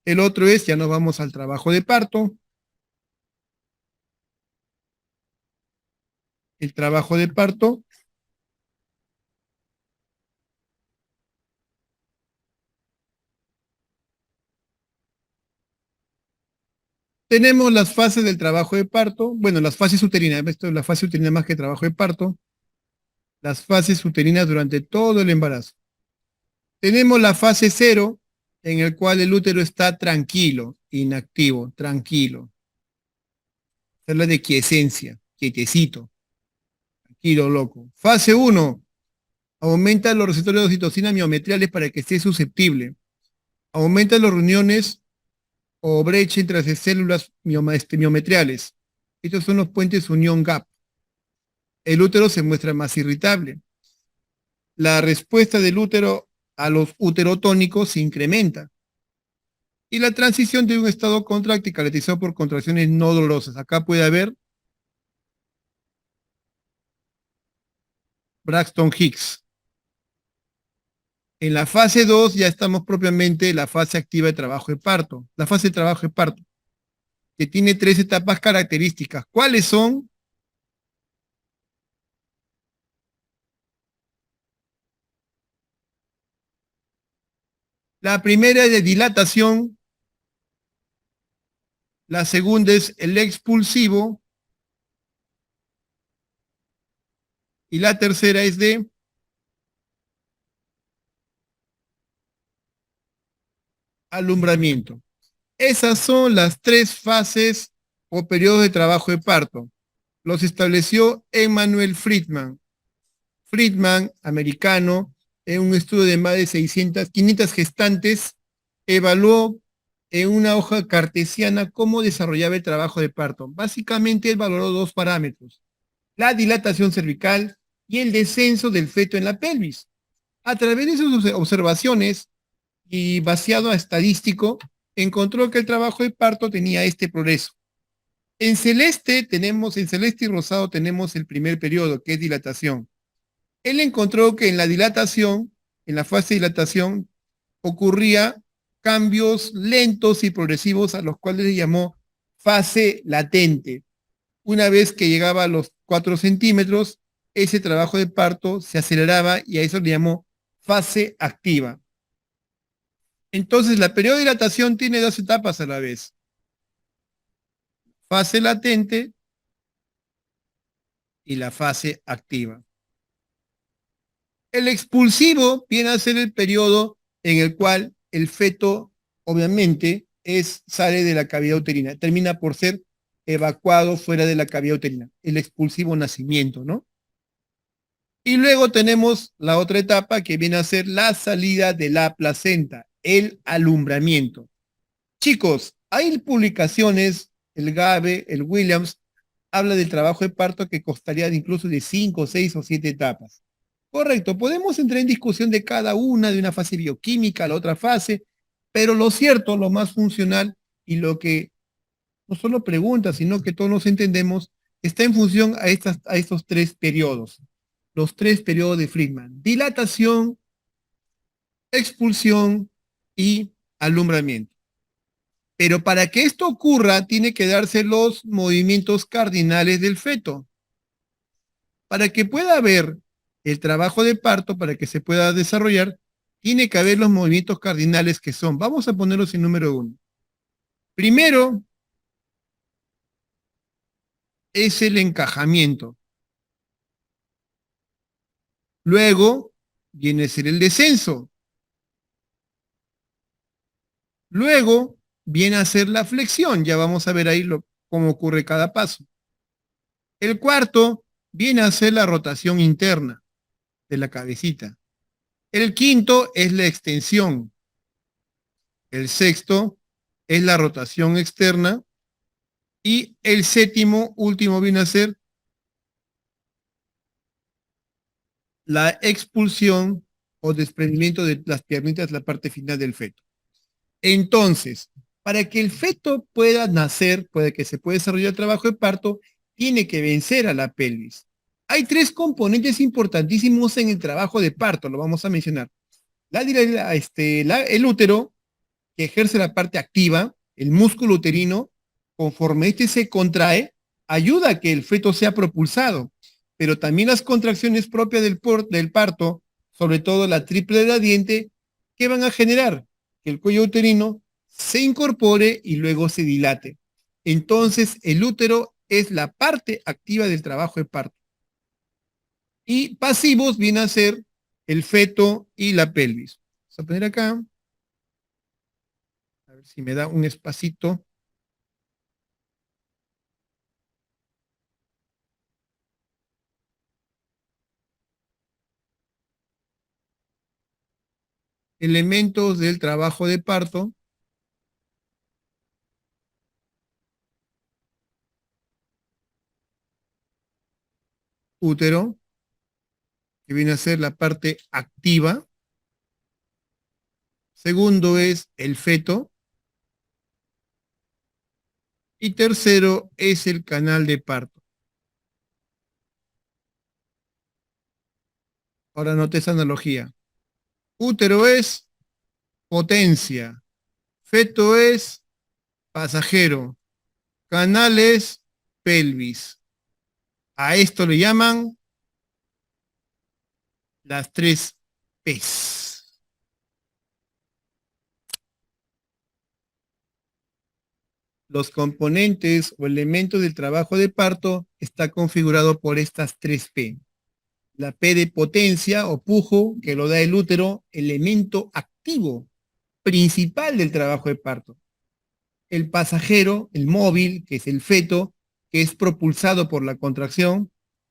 El otro es, ya nos vamos al trabajo de parto. El trabajo de parto. Tenemos las fases del trabajo de parto. Bueno, las fases uterinas. Esto es la fase uterina más que trabajo de parto. Las fases uterinas durante todo el embarazo. Tenemos la fase cero, en el cual el útero está tranquilo, inactivo, tranquilo. Se habla de quiesencia, quietecito, tranquilo, loco. Fase uno, aumenta los receptores de oxitocina miometriales para que esté susceptible. Aumenta las reuniones o brecha entre las células miometriales. Estos son los puentes unión gap. El útero se muestra más irritable. La respuesta del útero a los uterotónicos se incrementa. Y la transición de un estado contráctil caracterizado por contracciones no dolorosas. Acá puede haber Braxton Hicks. En la fase 2 ya estamos propiamente en la fase activa de trabajo de parto. La fase de trabajo de parto, que tiene tres etapas características. ¿Cuáles son? La primera es de dilatación, la segunda es el expulsivo y la tercera es de alumbramiento. Esas son las tres fases o periodos de trabajo de parto. Los estableció Emanuel Friedman. Friedman, americano, en un estudio de más de 500 gestantes, evaluó en una hoja cartesiana cómo desarrollaba el trabajo de parto. Básicamente, él valoró dos parámetros: la dilatación cervical y el descenso del feto en la pelvis. A través de sus observaciones y vaciado a estadístico, encontró que el trabajo de parto tenía este progreso. En celeste y rosado tenemos el primer periodo, que es dilatación. Él encontró que en la dilatación, en la fase de dilatación, ocurría cambios lentos y progresivos a los cuales le llamó fase latente. Una vez que llegaba a los 4 centímetros, ese trabajo de parto se aceleraba y a eso le llamó fase activa. Entonces, la periodo de dilatación tiene dos etapas a la vez: fase latente y la fase activa. El expulsivo viene a ser el periodo en el cual el feto, obviamente, sale de la cavidad uterina, termina por ser evacuado fuera de la cavidad uterina, el expulsivo nacimiento, ¿no? Y luego tenemos la otra etapa que viene a ser la salida de la placenta, el alumbramiento. Chicos, hay publicaciones, el Gabe, el Williams, habla del trabajo de parto que costaría incluso de 5, 6 o 7 etapas. Correcto, podemos entrar en discusión de cada una, de una fase bioquímica a la otra fase, pero lo cierto, lo más funcional y lo que no solo pregunta, sino que todos nos entendemos, está en función a estos tres periodos, los tres periodos de Friedman: dilatación, expulsión y alumbramiento. Pero para que esto ocurra, tiene que darse los movimientos cardinales del feto. Para que pueda haber el trabajo de parto, para que se pueda desarrollar, tiene que haber los movimientos cardinales que son, vamos a ponerlos en número uno. Primero es el encajamiento. Luego viene a ser el descenso. Luego viene a ser la flexión. Ya vamos a ver ahí cómo ocurre cada paso. El cuarto viene a ser la rotación interna de la cabecita. El quinto es la extensión. El sexto es la rotación externa. Y el séptimo, último, viene a ser la expulsión o desprendimiento de las piernitas, la parte final del feto. Entonces, para que el feto pueda nacer, puede que se pueda desarrollar el trabajo de parto, tiene que vencer a la pelvis. Hay tres componentes importantísimos en el trabajo de parto, lo vamos a mencionar: el útero, que ejerce la parte activa, el músculo uterino, conforme este se contrae, ayuda a que el feto sea propulsado, pero también las contracciones propias del parto, sobre todo la triple gradiente, ¿qué van a generar? Que el cuello uterino se incorpore y luego se dilate. Entonces, el útero es la parte activa del trabajo de parto. Y pasivos viene a ser el feto y la pelvis. Vamos a poner acá, a ver si me da un espacito. Elementos del trabajo de parto, útero, que viene a ser la parte activa. Segundo es el feto. Y tercero es el canal de parto. Ahora note esa analogía. Útero es potencia, feto es pasajero, canal es pelvis. A esto le llaman las tres P's. Los componentes o elementos del trabajo de parto está configurado por estas tres P. La P de potencia o pujo, que lo da el útero, elemento activo principal del trabajo de parto. El pasajero, el móvil, que es el feto, que es propulsado por la contracción,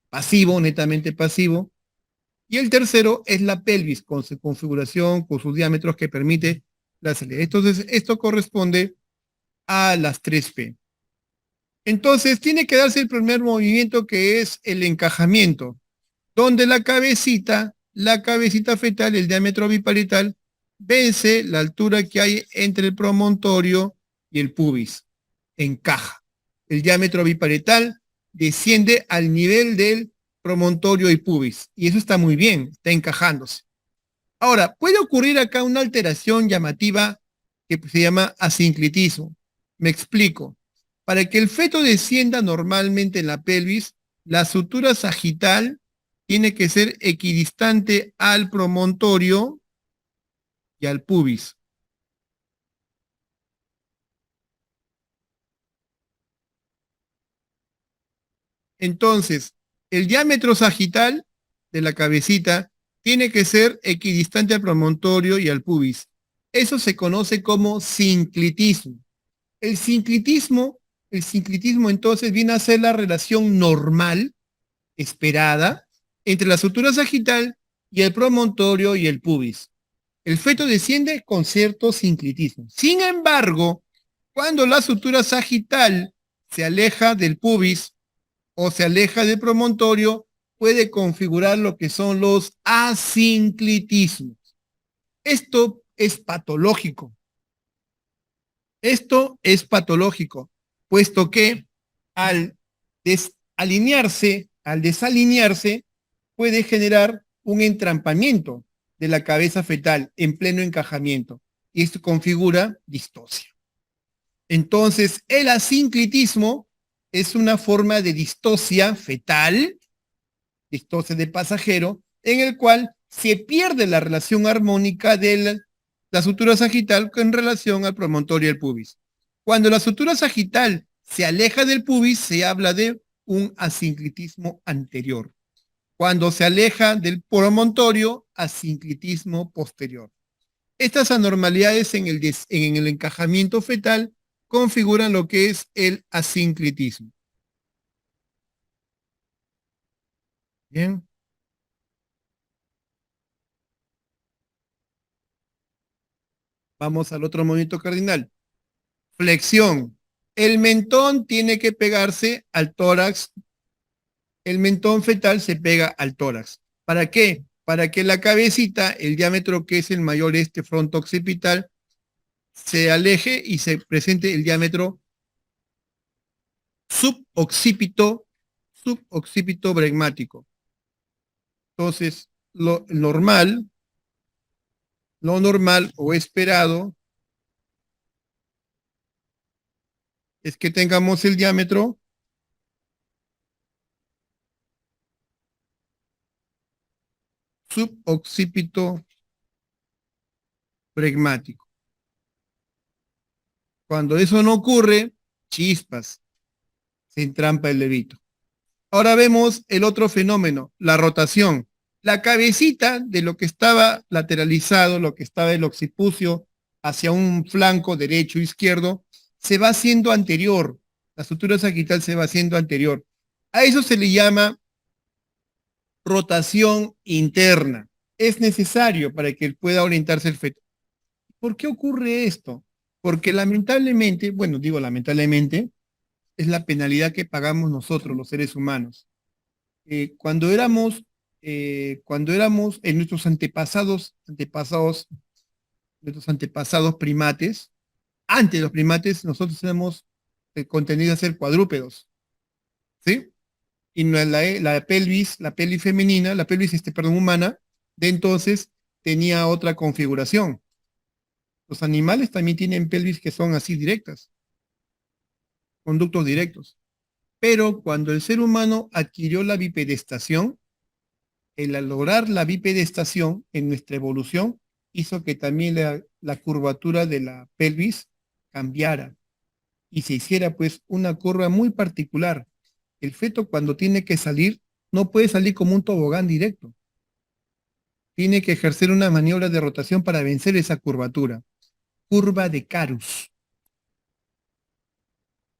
pasivo, netamente pasivo. Y el tercero es la pelvis, con su configuración, con sus diámetros que permite la salida. Entonces, esto corresponde a las tres P. Entonces, tiene que darse el primer movimiento que es el encajamiento, donde la cabecita fetal, el diámetro biparietal, vence la altura que hay entre el promontorio y el pubis. Encaja. El diámetro biparietal desciende al nivel del promontorio y pubis. Y eso está muy bien, está encajándose. Ahora, puede ocurrir acá una alteración llamativa que se llama asinclitismo. Me explico. Para que el feto descienda normalmente en la pelvis, la sutura sagital tiene que ser equidistante al promontorio y al pubis. Entonces, el diámetro sagital de la cabecita tiene que ser equidistante al promontorio y al pubis. Eso se conoce como sinclitismo. El sinclitismo, el sinclitismo entonces viene a ser la relación normal, esperada, entre la sutura sagital y el promontorio y el pubis. El feto desciende con cierto sinclitismo. Sin embargo, cuando la sutura sagital se aleja del pubis o se aleja del promontorio, puede configurar lo que son los asinclitismos. Esto es patológico. Esto es patológico, puesto que al desalinearse, puede generar un entrampamiento de la cabeza fetal en pleno encajamiento. Y esto configura distosia. Entonces, el asinclitismo es una forma de distosia fetal, distosia de pasajero, en el cual se pierde la relación armónica de la sutura sagital en relación al promontorio del pubis. Cuando la sutura sagital se aleja del pubis, se habla de un asinclitismo anterior. Cuando se aleja del promontorio, asinclitismo posterior. Estas anormalidades en el encajamiento fetal configuran lo que es el asinclitismo. Bien. Vamos al otro movimiento cardinal. Flexión. El mentón tiene que pegarse al tórax. El mentón fetal se pega al tórax. ¿Para qué? Para que la cabecita, el diámetro que es el mayor este fronto occipital, se aleje y se presente el diámetro suboccipito, suboccipito bregmático. Entonces, lo normal o esperado es que tengamos el diámetro suboccipito flegmático. Cuando eso no ocurre, chispas, se entrampa el levito. Ahora vemos el otro fenómeno, la rotación. La cabecita de lo que estaba lateralizado, lo que estaba el occipucio hacia un flanco derecho o izquierdo, se va haciendo anterior. La sutura sagital se va haciendo anterior. A eso se le llama rotación interna. Es necesario para que pueda orientarse el feto. ¿Por qué ocurre esto? Porque lamentablemente, bueno, digo lamentablemente, es la penalidad que pagamos nosotros, los seres humanos. Eh, cuando éramos, cuando éramos en nuestros antepasados primates, antes de los primates, nosotros éramos contenidos a ser cuadrúpedos, ¿sí? Y la pelvis femenina, perdón, humana, de entonces tenía otra configuración. Los animales también tienen pelvis que son así directas, conductos directos. Pero cuando el ser humano adquirió la bipedestación, el al lograr la bipedestación en nuestra evolución, hizo que también la curvatura de la pelvis cambiara y se hiciera pues una curva muy particular. El feto cuando tiene que salir, no puede salir como un tobogán directo. Tiene que ejercer una maniobra de rotación para vencer esa curvatura. Curva de Carus.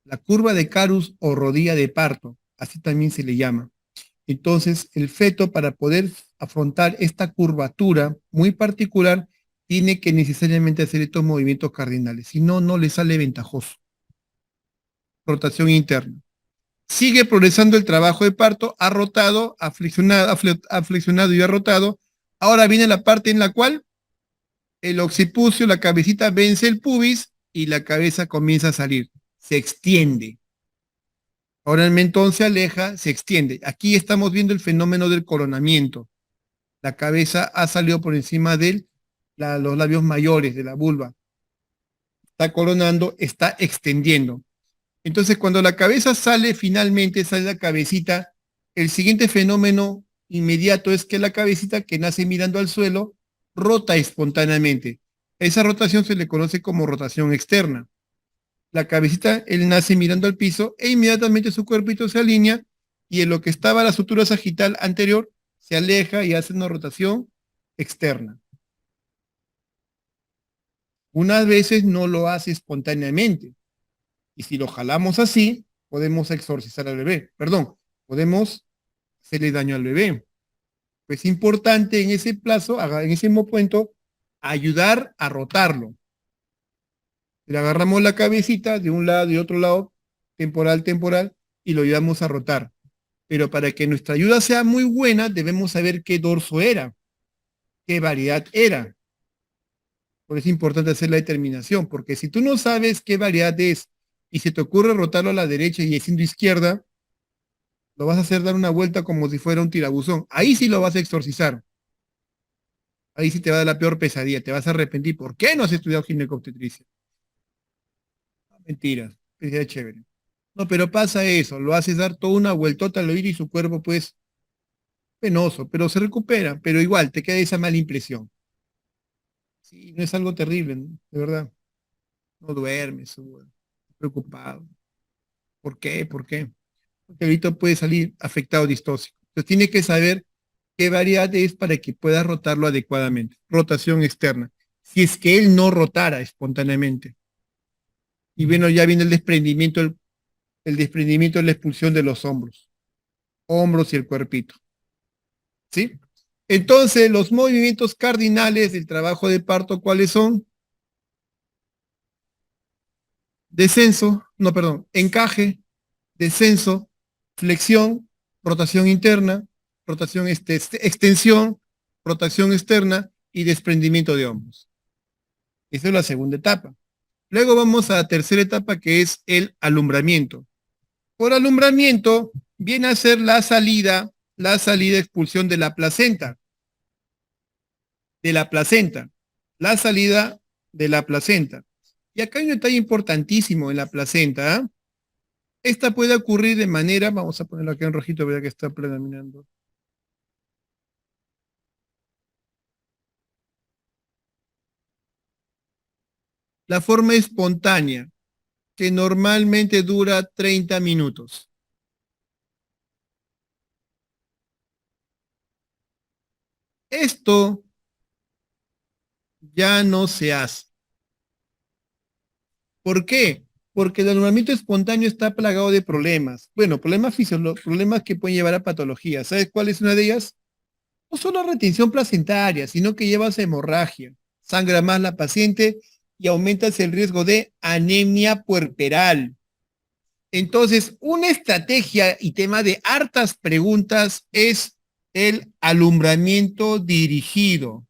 La curva de Carus o rodilla de parto, así también se le llama. Entonces, el feto para poder afrontar esta curvatura muy particular, tiene que necesariamente hacer estos movimientos cardinales, si no, no le sale ventajoso. Rotación interna. Sigue progresando el trabajo de parto, ha rotado, ha flexionado y ha rotado. Ahora viene la parte en la cual el occipucio, la cabecita vence el pubis y la cabeza comienza a salir, se extiende. Ahora el mentón se aleja, se extiende. Aquí estamos viendo el fenómeno del coronamiento. La cabeza ha salido por encima de los labios mayores de la vulva. Está coronando, está extendiendo. Entonces, cuando la cabeza sale, finalmente sale la cabecita, el siguiente fenómeno inmediato es que la cabecita que nace mirando al suelo rota espontáneamente. Esa rotación se le conoce como rotación externa. La cabecita, él nace mirando al piso e inmediatamente su cuerpito se alinea y en lo que estaba la sutura sagital anterior se aleja y hace una rotación externa. Unas veces no lo hace espontáneamente y si lo jalamos así, podemos exorcizar al bebé, perdón, podemos hacerle daño al bebé. Pues es importante en ese plazo, en ese momento, ayudar a rotarlo. Le agarramos la cabecita de un lado y otro lado, temporal, temporal, y lo ayudamos a rotar. Pero para que nuestra ayuda sea muy buena, debemos saber qué dorso era, qué variedad era. Por eso es importante hacer la determinación, porque si tú no sabes qué variedad es y se te ocurre rotarlo a la derecha y haciendo izquierda, lo vas a hacer dar una vuelta como si fuera un tirabuzón. Ahí sí lo vas a exorcizar. Ahí sí te va a dar la peor pesadilla, te vas a arrepentir. ¿Por qué no has estudiado ginecobstetricia? Mentira, es chévere. No, pero pasa eso, lo haces dar toda una vueltota al oído y su cuerpo pues penoso, pero se recupera, pero igual te queda esa mala impresión. Sí, no es algo terrible, ¿no? De verdad. No duermes, preocupado. ¿Por qué? ¿Por qué? Porque ahorita puede salir afectado distóxico. Entonces tiene que saber qué variedad es para que pueda rotarlo adecuadamente. Rotación externa. Si es que él no rotara espontáneamente. Y bueno, ya viene el desprendimiento de la expulsión de los hombros y el cuerpito. ¿Sí? Entonces, los movimientos cardinales del trabajo de parto, ¿cuáles son? Descenso, no, perdón, encaje, descenso, flexión, rotación interna, extensión, rotación externa y desprendimiento de hombros. Esa es la segunda etapa. Luego vamos a la tercera etapa que es el alumbramiento. Por alumbramiento viene a ser la salida expulsión de la placenta, la salida de la placenta. Y acá hay un detalle importantísimo en la placenta, ¿eh? Esta puede ocurrir de manera, vamos a ponerlo acá en rojito, vea que está predominando. La forma espontánea, que normalmente dura 30 minutos. Esto ya no se hace. ¿Por qué? Porque el alumbramiento espontáneo está plagado de problemas. Bueno, problemas fisiológicos, problemas que pueden llevar a patologías. ¿Sabes cuál es una de ellas? No solo retención placentaria, sino que llevas hemorragia, sangra más la paciente y aumentas el riesgo de anemia puerperal. Entonces, una estrategia y tema de hartas preguntas es el alumbramiento dirigido,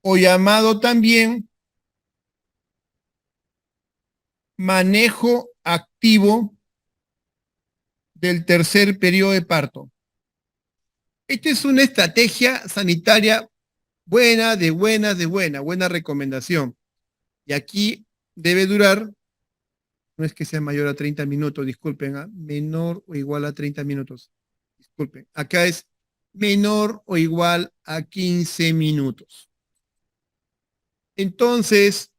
o llamado también manejo activo del tercer periodo de parto. Esta es una estrategia sanitaria buena, buena recomendación. Y aquí debe durar, no es que sea mayor a 30 minutos, disculpen, menor o igual a 30 minutos. Disculpen, acá es menor o igual a 15 minutos. Entonces,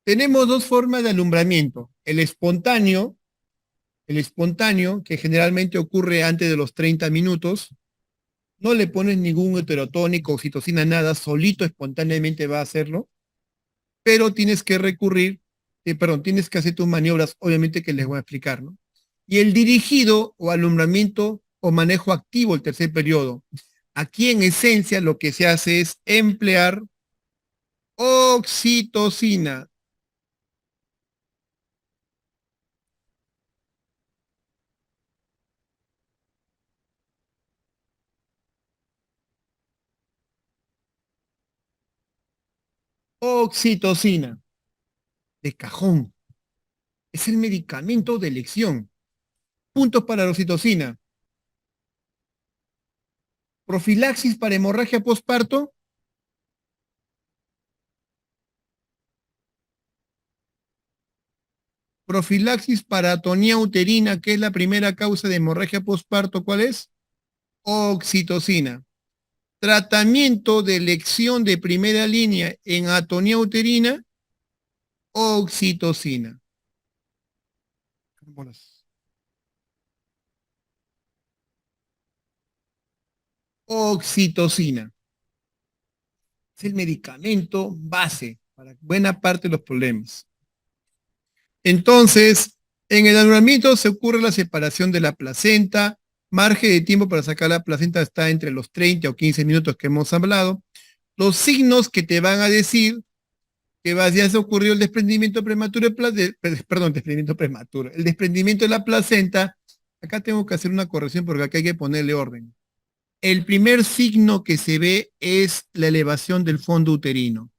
tenemos dos formas de alumbramiento. El espontáneo, que generalmente ocurre antes de los 30 minutos, no le pones ningún heterotónico, oxitocina, nada, solito espontáneamente va a hacerlo, pero tienes que recurrir, tienes que hacer tus maniobras, obviamente que les voy a explicar, ¿no? Y el dirigido o alumbramiento o manejo activo, el tercer periodo. Aquí en esencia lo que se hace es emplear oxitocina. Oxitocina, de cajón. Es el medicamento de elección. Puntos para la oxitocina. Profilaxis para hemorragia postparto. Profilaxis para atonía uterina, que es la primera causa de hemorragia postparto. ¿Cuál es? Oxitocina. Tratamiento de elección de primera línea en atonía uterina. Oxitocina. Oxitocina. Es el medicamento base para buena parte de los problemas. Entonces, en el alumbramiento se ocurre la separación de la placenta, margen de tiempo para sacar la placenta está entre los 30 o 15 minutos que hemos hablado. Los signos que te van a decir que ya se ocurrió el desprendimiento prematuro, desprendimiento prematuro, el desprendimiento de la placenta. Acá tengo que hacer una corrección porque acá hay que ponerle orden. El primer signo que se ve es la elevación del fondo uterino.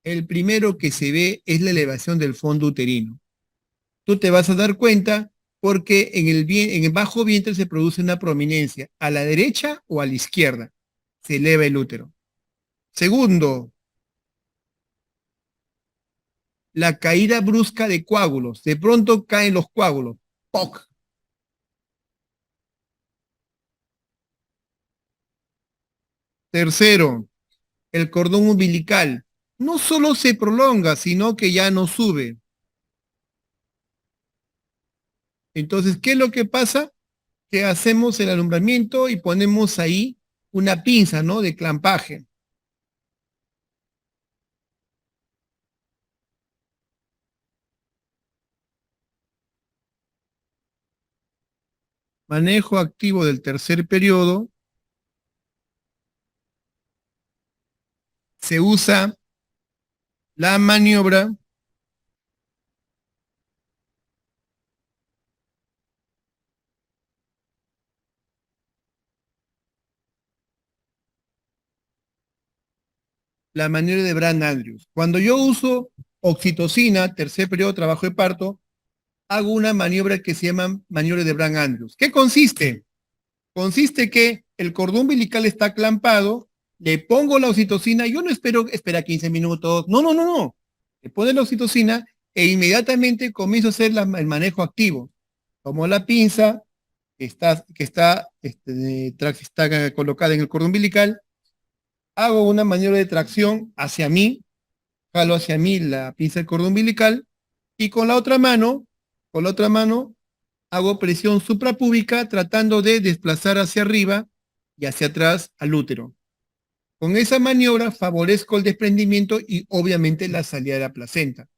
El primero que se ve es la elevación del fondo uterino. Tú te vas a dar cuenta porque en el bajo vientre se produce una prominencia, a la derecha o a la izquierda. Se eleva el útero. Segundo, la caída brusca de coágulos. De pronto caen los coágulos. ¡Poc! Tercero, el cordón umbilical. No solo se prolonga, sino que ya no sube. Entonces, ¿qué es lo que pasa? Que hacemos el alumbramiento y ponemos ahí una pinza, ¿no? De clampaje. Manejo activo del tercer periodo. Se usa la maniobra de Brand Andrews. Cuando yo uso oxitocina, tercer periodo de trabajo de parto, hago una maniobra que se llama maniobra de Brand Andrews. ¿Qué consiste? Consiste que el cordón umbilical está clampado le pongo la oxitocina, yo no espero, espera 15 minutos, no, no, no, no. Le pone la oxitocina e inmediatamente comienzo a hacer el manejo activo. Tomo la pinza está colocada en el cordón umbilical, hago una maniobra de tracción hacia mí, jalo hacia mí la pinza del cordón umbilical y con la otra mano hago presión suprapúbica tratando de desplazar hacia arriba y hacia atrás al útero. Con esa maniobra favorezco el desprendimiento y obviamente la salida de la placenta.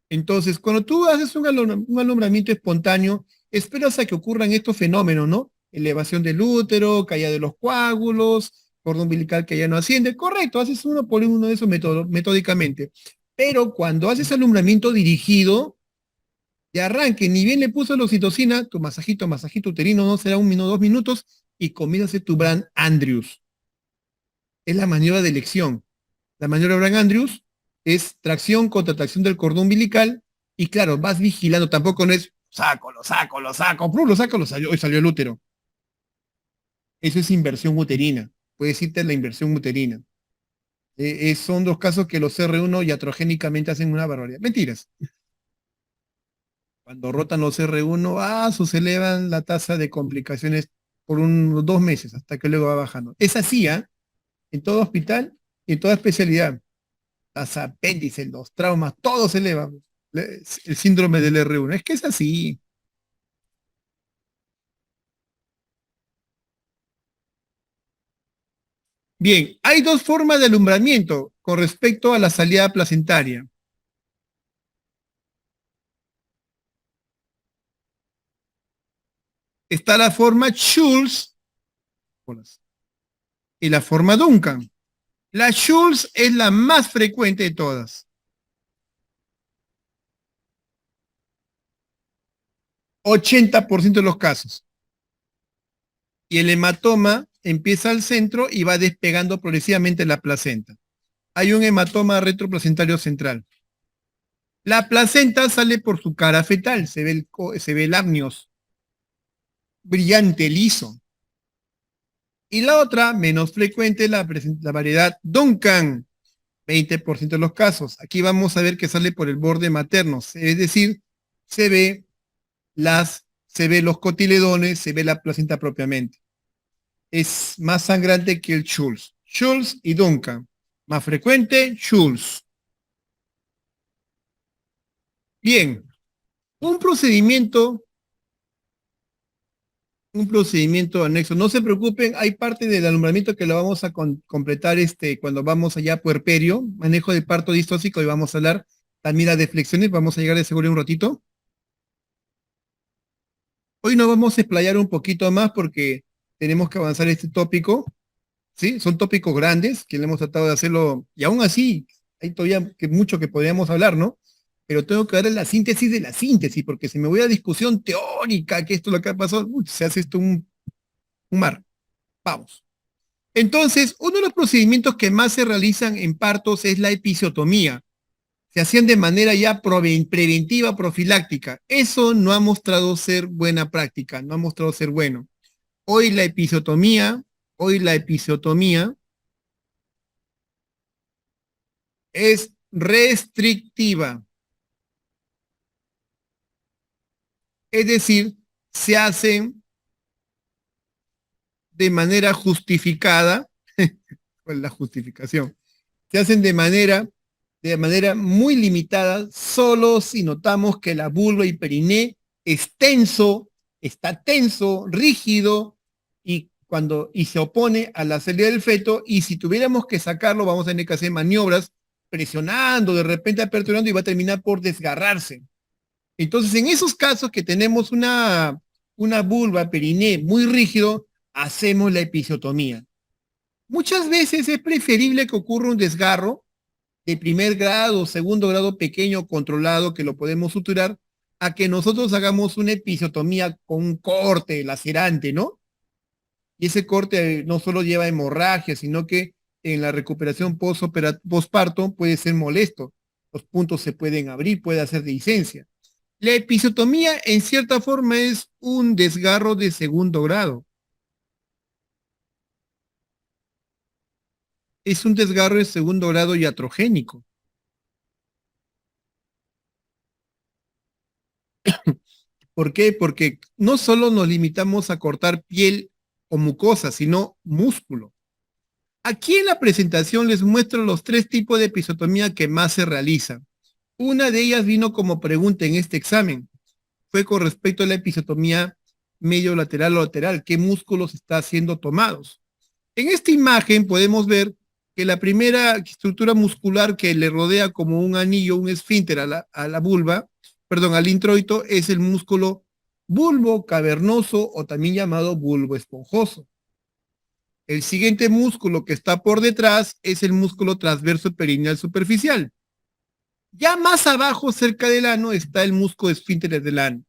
Entonces, cuando tú haces un alumbramiento espontáneo, esperas a que ocurran estos fenómenos, ¿no? Elevación del útero, caída de los coágulos, cordón umbilical que ya no asciende. Correcto, haces uno por uno de esos metódicamente. Pero cuando haces alumbramiento dirigido, de arranque, ni bien le puso la oxitocina, tu masajito uterino, no será 1 minuto, 2 minutos, y comienza a hacer tu Brand Andrews. Es la maniobra de elección. La maniobra de Brand Andrews es tracción contra tracción del cordón umbilical, y claro, vas vigilando, tampoco no es hoy salió el útero. Eso es inversión uterina. Puedes irte la inversión uterina. Son dos casos que los R1 iatrogénicamente hacen una barbaridad. Mentiras. Cuando rotan los R1, se elevan la tasa de complicaciones por unos 2 meses, hasta que luego va bajando. Es así, ¿ah? En todo hospital y en toda especialidad. Las apéndices, los traumas, todo se eleva. El síndrome del R1. Es que es así. Bien, hay dos formas de alumbramiento con respecto a la salida placentaria. Está la forma Schulz y la forma Duncan. La Schulz es la más frecuente de todas. 80% de los casos. Y el hematoma empieza al centro y va despegando progresivamente la placenta. Hay un hematoma retroplacentario central. La placenta sale por su cara fetal, se ve el amnios, brillante, liso. Y la otra, menos frecuente, la variedad Duncan, 20% de los casos. Aquí vamos a ver que sale por el borde materno, es decir, se ve se ve los cotiledones, se ve la placenta propiamente. Es más sangrante que el Schulz. Schulz y Duncan. Más frecuente, Schulz. Bien, un procedimiento, un procedimiento anexo. No se preocupen, hay parte del alumbramiento que lo vamos a completar cuando vamos allá a puerperio, manejo de parto distóxico, y vamos a hablar también de flexiones, vamos a llegar de seguro en un ratito. Hoy nos vamos a explayar un poquito más porque tenemos que avanzar este tópico, ¿sí? Son tópicos grandes que le hemos tratado de hacerlo, y aún así hay todavía mucho que podríamos hablar, ¿no? Pero tengo que darle la síntesis de la síntesis, porque si me voy a discusión teórica, que esto es lo que ha pasado, se hace esto un mar. Vamos. Entonces, uno de los procedimientos que más se realizan en partos es la episiotomía. Se hacían de manera ya preventiva, profiláctica. Eso no ha mostrado ser buena práctica, no ha mostrado ser bueno. Hoy la episiotomía, hoy la episiotomía es restrictiva. Es decir, se hacen de manera justificada, ¿cuál es la justificación? Se hacen de manera muy limitada, solo si notamos que la vulva y periné está tenso, rígido, y se opone a la salida del feto, y si tuviéramos que sacarlo, vamos a tener que hacer maniobras presionando, de repente aperturando, y va a terminar por desgarrarse. Entonces, en esos casos que tenemos una vulva periné muy rígido, hacemos la episiotomía. Muchas veces es preferible que ocurra un desgarro de primer grado, segundo grado pequeño, controlado, que lo podemos suturar, a que nosotros hagamos una episiotomía con un corte lacerante, ¿no? Y ese corte no solo lleva hemorragia, sino que en la recuperación postparto puede ser molesto. Los puntos se pueden abrir, puede hacer dehiscencia. La episiotomía, en cierta forma, es un desgarro de segundo grado. Es un desgarro de segundo grado iatrogénico. ¿Por qué? Porque no solo nos limitamos a cortar piel o mucosa, sino músculo. Aquí en la presentación les muestro los 3 tipos de episotomía que más se realizan. Una de ellas vino como pregunta en este examen. Fue con respecto a la episotomía medio lateral o lateral. ¿Qué músculos está siendo tomados? En esta imagen podemos ver que la primera estructura muscular que le rodea como un anillo, un esfínter a la vulva, perdón, al introito, es el músculo bulbo cavernoso o también llamado bulbo esponjoso. El siguiente músculo que está por detrás es el músculo transverso perineal superficial. Ya más abajo, cerca del ano, está el músculo esfínter del ano.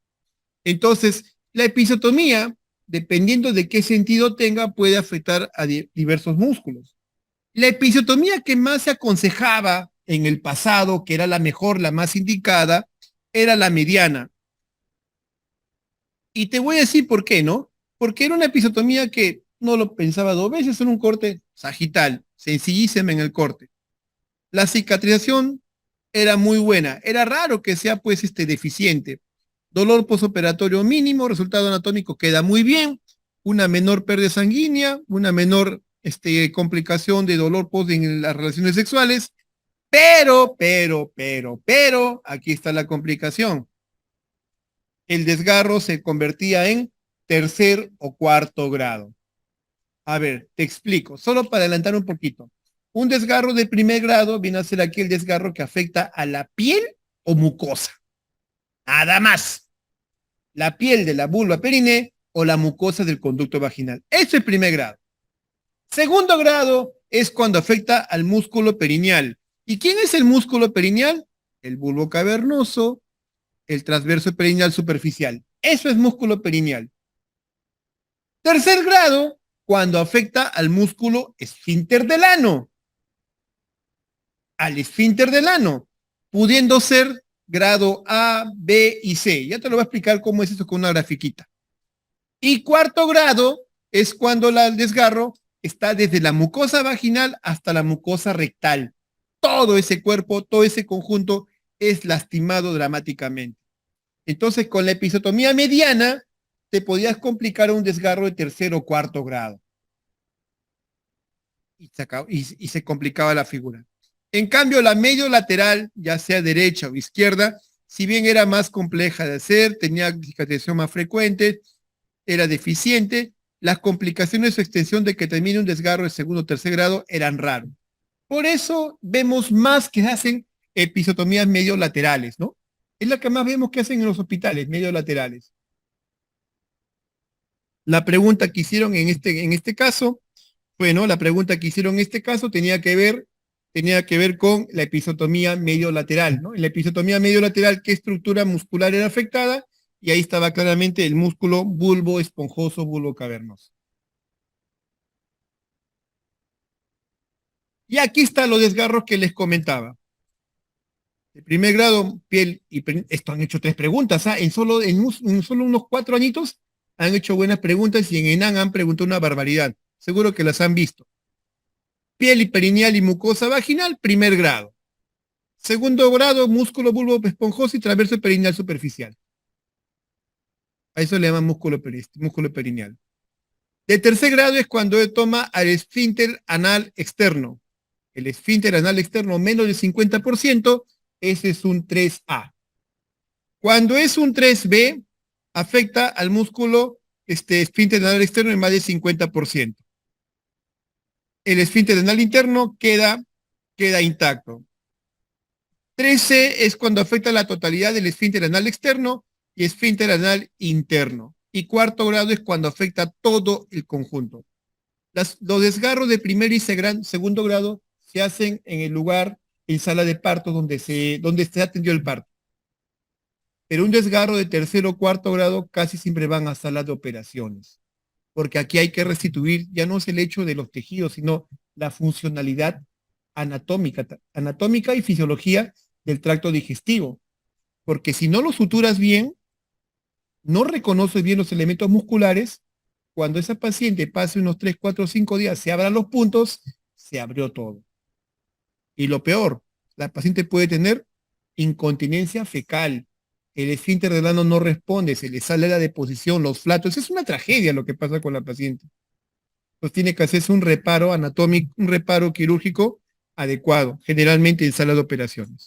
Entonces, la episotomía, dependiendo de qué sentido tenga, puede afectar a diversos músculos. La episiotomía que más se aconsejaba en el pasado, que era la mejor, la más indicada, era la mediana. Y te voy a decir por qué, ¿no? Porque era una episiotomía que no lo pensaba 2 veces en un corte sagital, sencillísima en el corte. La cicatrización era muy buena. Era raro que sea pues deficiente. Dolor posoperatorio mínimo, resultado anatómico queda muy bien, una menor pérdida sanguínea, una menor complicación de dolor post en las relaciones sexuales, pero, aquí está la complicación. El desgarro se convertía en tercer o cuarto grado. A ver, te explico, solo para adelantar un poquito. Un desgarro de primer grado viene a ser aquel desgarro que afecta a la piel o mucosa. Nada más. La piel de la vulva periné o la mucosa del conducto vaginal. Eso es primer grado. Segundo grado es cuando afecta al músculo perineal. ¿Y quién es el músculo perineal? El bulbo cavernoso, el transverso perineal superficial. Eso es músculo perineal. Tercer grado, cuando afecta al músculo esfínter del ano. Al esfínter del ano, pudiendo ser grado A, B y C. Ya te lo voy a explicar cómo es eso con una grafiquita. Y cuarto grado es cuando el desgarro está desde la mucosa vaginal hasta la mucosa rectal. Todo ese cuerpo, todo ese conjunto es lastimado dramáticamente. Entonces, con la episiotomía mediana, te podías complicar un desgarro de tercer o cuarto grado. Y se complicaba la figura. En cambio, la medio lateral, ya sea derecha o izquierda, si bien era más compleja de hacer, tenía cicatrización más frecuente, era deficiente, las complicaciones o extensión de que termine un desgarro de segundo o tercer grado eran raros. Por eso vemos más que hacen episiotomías medio laterales, ¿no? Es la que más vemos que hacen en los hospitales, medio laterales. La pregunta que hicieron en este caso, bueno, la pregunta que hicieron en este caso tenía que ver con la episiotomía medio lateral, ¿no? En la episiotomía medio lateral, ¿qué estructura muscular era afectada? Y ahí estaba claramente el músculo bulbo esponjoso, bulbo cavernoso. Y aquí están los desgarros que les comentaba. De primer grado, piel y esto han hecho 3 preguntas, ¿ah? En solo unos 4 añitos han hecho buenas preguntas y en ENAN han preguntado una barbaridad. Seguro que las han visto. Piel y perineal y mucosa vaginal, primer grado. Segundo grado, músculo bulbo esponjoso y transverso perineal superficial. A eso le llaman músculo perineal. De tercer grado es cuando toma al esfínter anal externo. El esfínter anal externo menos del 50%, ese es un 3A. Cuando es un 3B, afecta al músculo esfínter anal externo en más del 50%. El esfínter anal interno queda intacto. 13 es cuando afecta la totalidad del esfínter anal externo y esfínter anal interno. Y cuarto grado es cuando afecta todo el conjunto. Los desgarros de primer y segundo grado se hacen en el lugar, en sala de parto, donde se atendió el parto. Pero un desgarro de tercer o cuarto grado casi siempre van a sala de operaciones. Porque aquí hay que restituir, ya no es el hecho de los tejidos, sino la funcionalidad anatómica y fisiología del tracto digestivo. Porque si no lo suturas bien, no reconoces bien los elementos musculares, cuando esa paciente pase unos 3, 4, 5 días, se abran los puntos, se abrió todo. Y lo peor, la paciente puede tener incontinencia fecal. El esfínter del ano no responde, se le sale la deposición, los flatos. Es una tragedia lo que pasa con la paciente. Pues tiene que hacerse un reparo anatómico, un reparo quirúrgico adecuado, generalmente en sala de operaciones.